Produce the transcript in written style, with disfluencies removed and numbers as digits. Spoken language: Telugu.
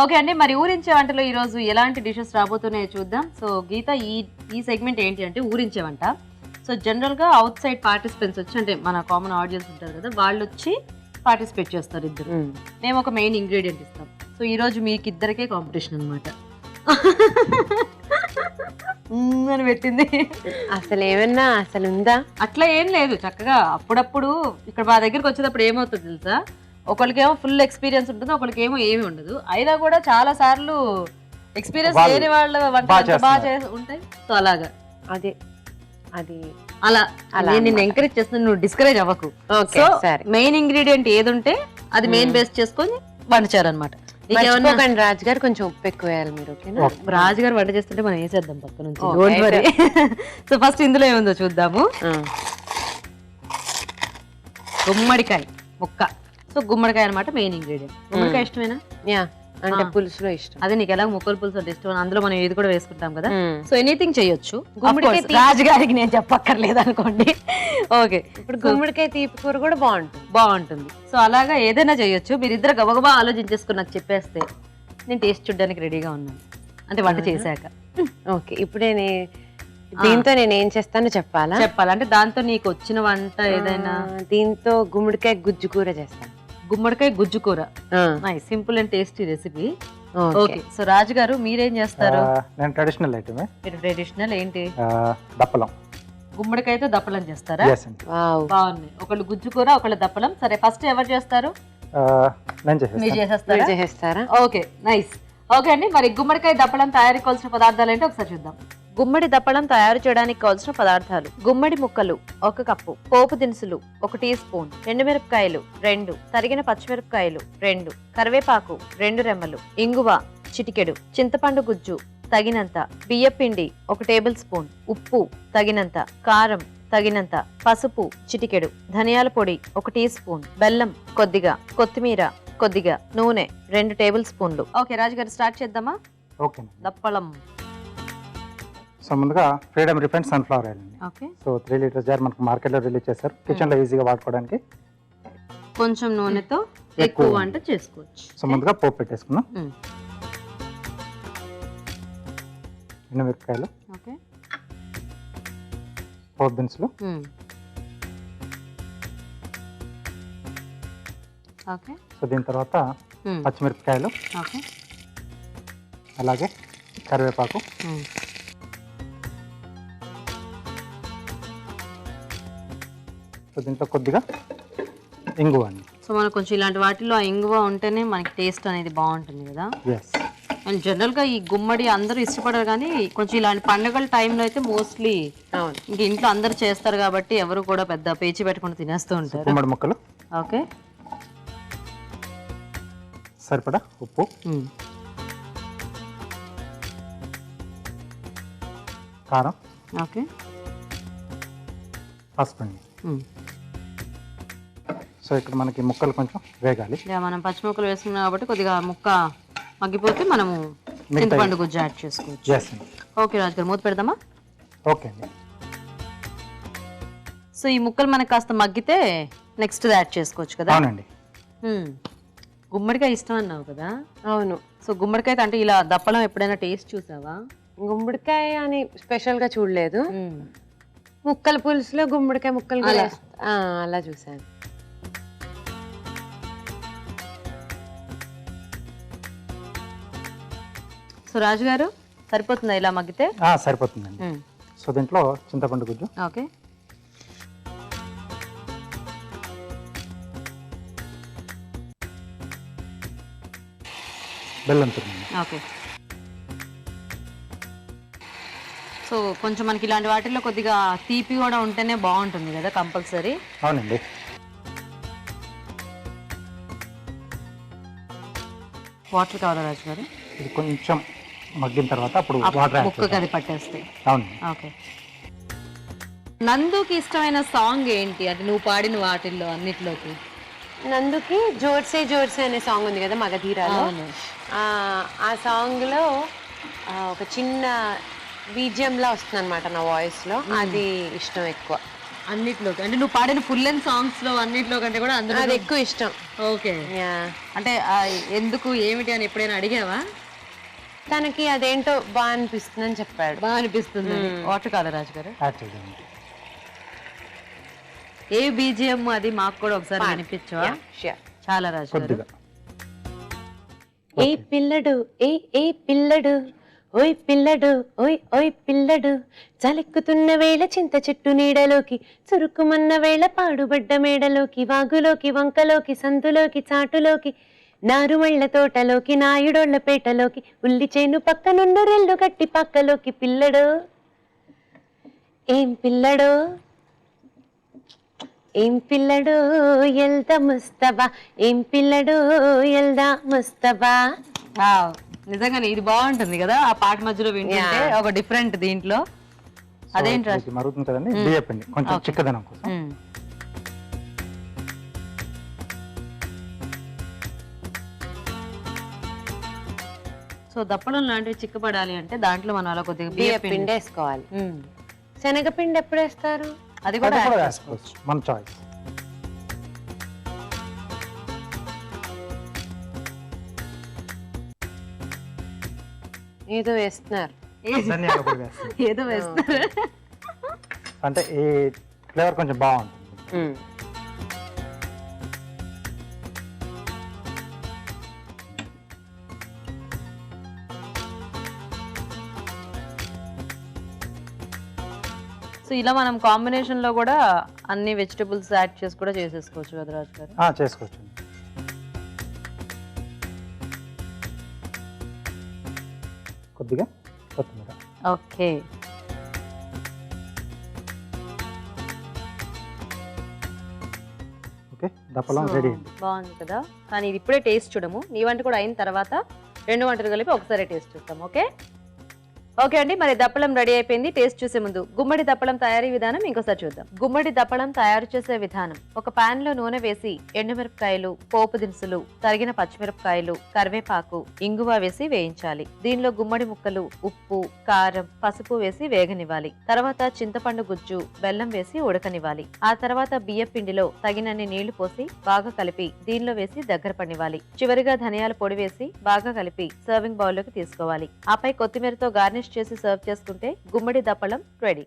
ఓకే అండి, మరి ఊరించే వంటలో ఈరోజు ఎలాంటి డిషెస్ రాబోతున్నాయో చూద్దాం. సో గీత, ఈ సెగ్మెంట్ ఏంటి అంటే ఊరించే వంట. సో జనరల్గా అవుట్ సైడ్ పార్టిసిపెంట్స్ వచ్చి, అంటే మన కామన్ ఆడియన్స్ ఉంటారు కదా, వాళ్ళు వచ్చి పార్టిసిపేట్ చేస్తారు ఇద్దరు. మేము ఒక మెయిన్ ఇంగ్రీడియంట్ ఇస్తాం. సో ఈరోజు మీకు ఇద్దరికే కాంపిటీషన్ అనమాట అని పెట్టింది. అసలు ఏమన్నా అసలు ఉందా? అట్లా ఏం లేదు, చక్కగా అప్పుడప్పుడు ఇక్కడ మా దగ్గరికి వచ్చేటప్పుడు ఏమవుతుంది తెలుసా, ఒకరికేమో ఫుల్ ఎక్స్పీరియన్స్ ఉంటుంది, ఒకరికేమో ఏమి ఉండదు. అయినా కూడా చాలా సార్లు ఎక్స్పీరియన్స్ లేని వాళ్ళ వంట బాగా ఉంటాయి. సో అలాగా అదే అది అలా నేను ఎంకరేజ్ చేస్తాను, నువ్వు డిస్కరేజ్ అవ్వకు. సో మెయిన్ ఇంగ్రీడియంట్ ఏది ఉంటే అది మెయిన్ బేస్ చేసుకొని వండుచారనమాట. రాజు గారు కొంచెం ఉప్పు ఎక్కువ వేయాలి మీరు. ఓకేనా? రాజు గారు వంట చేస్తుంటే మనం వేసేద్దాం పక్క నుంచి. సో ఫస్ట్ ఇందులో ఏముందో చూద్దాము. గుమ్మడికాయ ముక్క. సో గుమ్మడికాయ అనమాట మెయిన్ ఇంగ్రీడియంట్. గుమ్మడికాయ ఇష్టమేనా? అంటే పులుసులో ఇష్టం. అదే నీకు ఎలాగ ముక్కల పులుసు అంటే ఇష్టం, అందులో మనం ఏది కూడా వేసుకుంటాం కదా. సో ఎనీథింగ్ చేయొచ్చు. రాజుగారికి నేను చెప్పక్కర్లేదు అనుకోండి. ఓకే, ఇప్పుడు గుమ్మడికాయ తీపి కూర కూడా బాగుంటుంది. సో అలాగా ఏదైనా చేయొచ్చు. మీరు ఇద్దరు గబగబా ఆలోచించేసుకుని నాకు చెప్పేస్తే నేను టేస్ట్ చూడడానికి రెడీగా ఉన్నాను, అంటే వంట చేశాక. ఓకే, ఇప్పుడు దీంతో నేను ఏం చేస్తానో చెప్పాలంటే దాంతో నీకు వచ్చిన వంట ఏదైనా. దీంతో గుమ్మడికాయ గుజ్జు కూర చేస్తాను. గుమ్మడికాయ గుజ్జు కూర, simple and tasty recipe. Okay, so Raju గారు మీరేం చేస్తారు? నేను ట్రెడిషనల్ ఐటమే. మీరు ట్రెడిషనల్ ఏంటి? దప్పలం. గుమ్మడికాయతో దప్పలం చేస్తారా? బాగుంది. ఒకళ్ళు గుజ్జు కూర, ఒకళ్ళు దప్పలం. సరే, ఫస్ట్ ఎవరు చేస్తారు? మీరు చేసేస్తారా? Okay, nice. ఓకే అండి, మరి గుమ్మడికాయ దప్పలం తయారీ కావాల్సిన పదార్థాలు ఏంటో ఒకసారి చూద్దాం. గుమ్మడి దప్పలం తయారు చేయడానికి కావాల్సిన పదార్థాలు: గుమ్మడి ముక్కలు 1 కప్పు, పోపు దినుసులు 1 టీ స్పూన్, ఎండుమిరపకాయలు 2, తరిగిన పచ్చిమిరపకాయలు 2, కరివేపాకు 2 రెమ్మలు, ఇంగువ చిటికెడు, చింతపండు గుజ్జు తగినంత, బియ్యపిండి 1 టేబుల్ స్పూన్, ఉప్పు తగినంత, కారం తగినంత, పసుపు చిటికెడు, ధనియాల పొడి 1 టీ స్పూన్, బెల్లం కొద్దిగా, కొత్తిమీర కొద్దిగా, నూనె 2 టేబుల్ స్పూన్లు. ఓకే రాజుగారు, స్టార్ట్ చేద్దామా? ఓకే. దప్పలం. సో ముందుగా ఫ్రీడమ్ రిఫైన్డ్ సన్ఫ్లవర్ ఆయిల్ అండి. ఓకే, సో 3 లీటర్స్ జార్ మనకు మార్కెట్లో రిలీజ్ చేశారు. కిచెన్లో ఈజీగా వాడుకోవడానికి. కొంచెం నూనెతో ఎక్కువ వంట చేసుకోవచ్చు. సో ముందుగా పోపు పెట్టేసుకున్నాం. ఎండుమిరపకాయలు, ఓకే, పోపు దినుసులు, ఓకే. సో దీని తర్వాత పచ్చిమిరపకాయలు, ఓకే, అలాగే కరివేపాకు, సో దీంట్లో కొద్దిగా ఇంగువ అండి. సో మనకు కొంచెం ఇలాంటి వాటిలో ఆ ఇంగువ ఉంటేనే మనకి టేస్ట్ అనేది బాగుంటుంది కదా. అండ్ జనరల్గా ఈ గుమ్మడి అందరూ ఇష్టపడరు, కానీ కొంచెం ఇలాంటి పండుగల టైంలో అయితే మోస్ట్లీ ఇంక ఇంట్లో అందరూ చేస్తారు కాబట్టి ఎవరు కూడా పెద్ద పేచి పెట్టుకుని తినేస్తూ ఉంటారు. గుమ్మడి ముక్కలు, ఓకే, సరిపడా ఉప్పు, కారం, ఓకే, పసుపు అండి. సో ఇక్కడ మనకి ముక్కలు కొంచెం వేగాలి. మనం పచ్చిముక్కలు వేసుకున్నాం కాబట్టి కొద్దిగా ముక్క మగ్గిపోతే మనము చింతపండు గుజ్జు యాడ్ చేసుకోవచ్చు. ఓకే రాజు గారు, మూత పెడదామా? ఓకే అండి. సో ఈ ముక్కలు మనకు కాస్త మగ్గితే నెక్స్ట్ యాడ్ చేసుకోవచ్చు కదా. అవునండి. గుమ్మడికాయ ఇష్టం అన్నావు కదా. అవును. సో గుమ్మడికాయ అంటే ఇలా దప్పలం ఎప్పుడైనా టేస్ట్ చూసావా? గుమ్మడికాయ అని స్పెషల్ గా చూడలేదు. ముక్కల పులుసులో గుమ్మడికాయ ముక్కలు అలా చూసాను. సో రాజు గారు, సరిపోతుందా ఇలా మగ్గితే? సరిపోతుందండి. సో దీంట్లో చింతపండు గుజ్జు, ఓకే, బెల్లం తురుము, ఓకే. సో కొంచెం మనకి ఇలాంటి వాటిల్లో కొద్దిగా తీపి కూడా ఉంటేనే బాగుంటుంది కదా, కంపల్సరీ. అవునండి. వాటర్ కావాలా రాజు గారు? ఇది కొంచెం మగ్గిన తర్వాత అప్పుడు వాటర్ ముక్కకి అది పట్టేస్తాయి. అవును. ఓకే. నందుకి ఇష్టమైన సాంగ్ ఏంటి, అది నువ్వు పాడిన వాటిల్లో అన్నిట్లోకి? నందుకి జోర్సే జోర్సే అనే సాంగ్ ఉంది కదా మగధీరాలో. ఆ సాంగ్ లో ఒక చిన్న బీజిఎం లా వస్తుంది అనమాట నా వాయిస్ లో. అది ఇష్టం ఎక్కువ. అన్నిట్లోకి అంటే నువ్వు పాడిన ఫుల్ లెంత్ సాంగ్స్ లో అన్నిట్లో కంటే కూడా అందులో అది ఎక్కువ ఇష్టం. ఓకే. అంటే ఎందుకు ఏమిటి అని ఎప్పుడైనా అడిగావా? తనకి అదేంటో బాగా అనిపిస్తుంది అని చెప్పాడు. బాగా అనిపిస్తుంది. వాటర్ కాదా రాజు గారు? ఏ బీజిఎం అది మాకు కూడా ఒకసారి వినిపించవా? చాలా రాజు గారు. ఏ పిల్లడు ఏ పిల్లడు ఓయ్ పిల్లడు ఓయ్ పిల్లడు చలెక్కుతున్న వేళ చింత చెట్టు నీడలోకి చురుకుమన్న వేళ పాడుబడ్డ మేడలోకి వాగులోకి వంకలోకి సందులోకి చాటులోకి నారుమళ్ళ తోటలోకి నాయుడోళ్ల పేటలోకి ఉల్లి చేను పక్కనున్న రెల్లు గట్టి పక్కలోకి పిల్లడు ఏం పిల్లడు ఎల్దా ముస్తబా ఏం పిల్లడు ఎల్దా ముస్తబా. నిజంగానే ఇది బాగుంటుంది కదా ఆ పాట మధ్యలో వింటుంటే ఒక డిఫరెంట్ దీంట్లో. అదేంటి మరుగుతుంది కదండి, బియ్యం పిండి కొంచెం చిక్కదనం కోసం. సో దప్పడం లాంటివి చిక్కపడాలి అంటే దాంట్లో మనం అలా కొద్దిగా బియ్యం పిండి వేసుకోవాలి. శనగపిండి ఎప్పుడు వేస్తారు? అది కూడా వేసుకోవచ్చు, మన చాయిస్. ఏదో వేస్తున్నారు, ఏదో వేస్తున్నారు అంటే ఈ ఫ్లేవర్ కొంచెం బాగుంటుంది. సో ఇలా మనం కాంబినేషన్ లో కూడా అన్ని వెజిటబుల్స్ యాడ్ చేసి కూడా చేసేసుకోవచ్చు కదా రాజు గారు? చేసుకోవచ్చు. కొద్దిగా కొత్తిమీర. ఓకే. ఓకే, దప్పలం రెడీ. బాగుంది కదా, కానీ ఇది ఇప్పుడే టేస్ట్ చూడము. నీ వంట కూడా అయిన తర్వాత 2 వంటలు కలిపి ఒకసారి టేస్ట్ చూస్తాం. ఓకే ఓకే అండి, మరి దప్పలం రెడీ అయిపోయింది. టేస్ట్ చూసే ముందు గుమ్మడి దప్పలం తయారీ విధానం ఇంకోసారి చూద్దాం. గుమ్మడి దప్పలం తయారు చేసే విధానం: ఒక పాన్ లో నూనె వేసి ఎండుమిరపకాయలు, పోపు దినుసులు, తరిగిన పచ్చిమిరపకాయలు, కరివేపాకు, ఇంగువ వేసి వేయించాలి. దీనిలో గుమ్మడి ముక్కలు, ఉప్పు, కారం, పసుపు వేసి వేగనివ్వాలి. తర్వాత చింతపండు గుజ్జు, బెల్లం వేసి ఉడకనివ్వాలి. ఆ తర్వాత బియ్య పిండిలో తగినన్ని నీళ్లు పోసి బాగా కలిపి దీనిలో వేసి దగ్గర పడివ్వాలి. చివరిగా ధనియాల పొడి వేసి బాగా కలిపి సర్వింగ్ బౌల్ లోకి తీసుకోవాలి. ఆపై కొత్తిమీరతో గార్నిష్ చేసి సర్వ్ చేసుకుంటే గుమ్మడి దప్పలం రెడీ.